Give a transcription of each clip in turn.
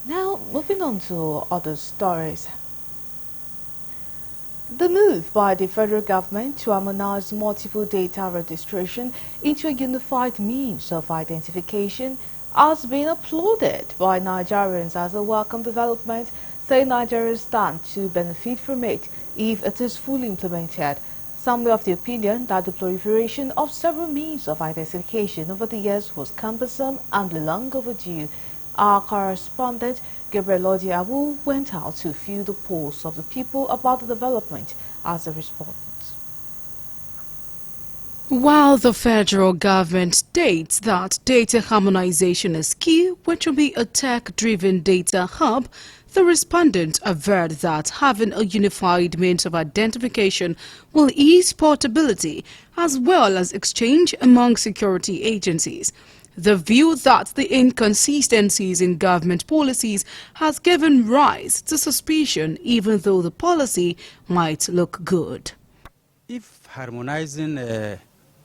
Now, moving on to other stories. The move by the federal government to harmonize multiple data registration into a unified means of identification has been applauded by Nigerians as a welcome development, saying Nigerians stand to benefit from it if it is fully implemented. Some were of the opinion that the proliferation of several means of identification over the years was cumbersome and long overdue. Our correspondent Gabriel Odiawu went out to feel the pulse of the people about the development as a response. While the federal government states that data harmonization is key, which will be a tech-driven data hub, the respondents averred that having a unified means of identification will ease portability as well as exchange among security agencies. The view that the inconsistencies in government policies has given rise to suspicion even though the policy might look good. If harmonizing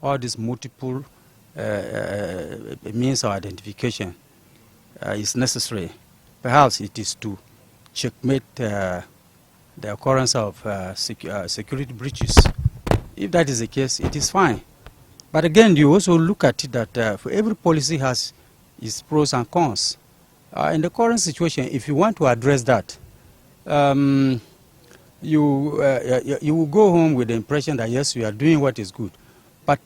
all these multiple means of identification is necessary, perhaps it is to checkmate the occurrence of security breaches. If that is the case, it is fine. But again, you also look at it that for every policy has its pros and cons. In the current situation, if you want to address that, you will go home with the impression that yes, we are doing what is good. But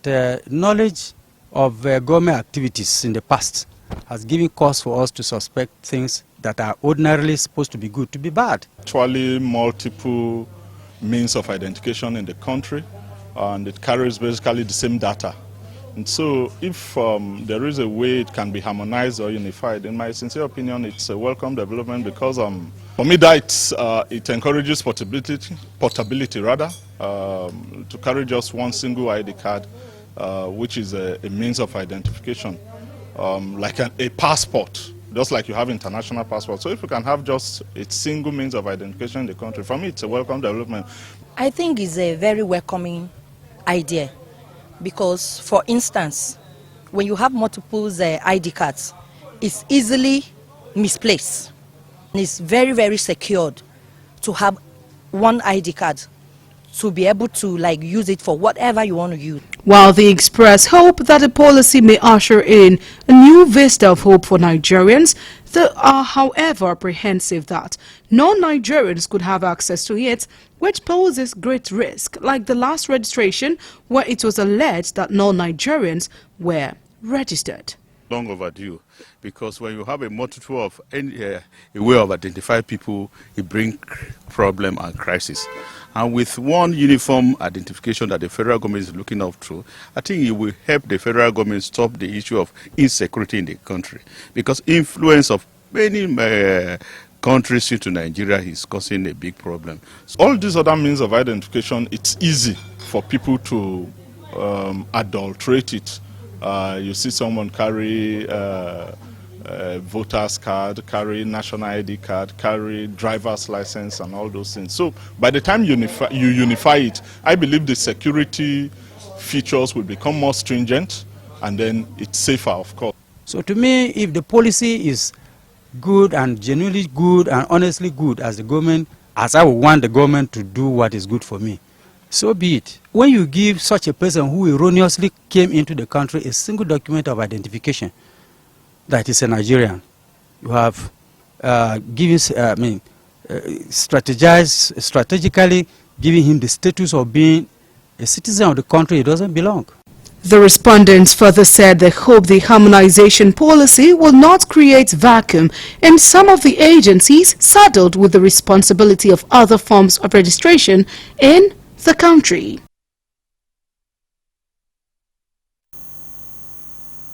knowledge of government activities in the past has given cause for us to suspect things that are ordinarily supposed to be good to be bad. Actually, multiple means of identification in the country, and it carries basically the same data. And so if there is a way it can be harmonized or unified, in my sincere opinion, it's a welcome development because for me that it encourages portability rather, to carry just one single ID card, which is a means of identification, like a passport, just like you have international passport. So if you can have just a single means of identification in the country, for me it's a welcome development. I think it's a very welcoming idea because, for instance, when you have multiple ID cards, it's easily misplaced. And it's very, very secured to have one ID card to be able to use it for whatever you want to use. While they express hope that the policy may usher in a new vista of hope for Nigerians, they are however apprehensive that non-Nigerians could have access to it, which poses great risk, like the last registration where it was alleged that non-Nigerians were registered. Long overdue, because when you have a multitude of a way of identifying people, it brings problem and crisis. And with one uniform identification that the federal government is looking up to, I think it will help the federal government stop the issue of insecurity in the country, because influence of many countries into Nigeria is causing a big problem. So all these other means of identification, it's easy for people to adulterate it. You see someone carry voter's card, carry national ID card, carry driver's license and all those things. So by the time you unify it, I believe the security features will become more stringent and then it's safer, of course. So to me, if the policy is good and genuinely good and honestly good as I would want the government to do what is good for me, so be it. When you give such a person who erroneously came into the country a single document of identification that is a Nigerian, you have strategically giving him the status of being a citizen of the country he doesn't belong. The respondents further said they hope the harmonization policy will not create vacuum in some of the agencies saddled with the responsibility of other forms of registration in the country.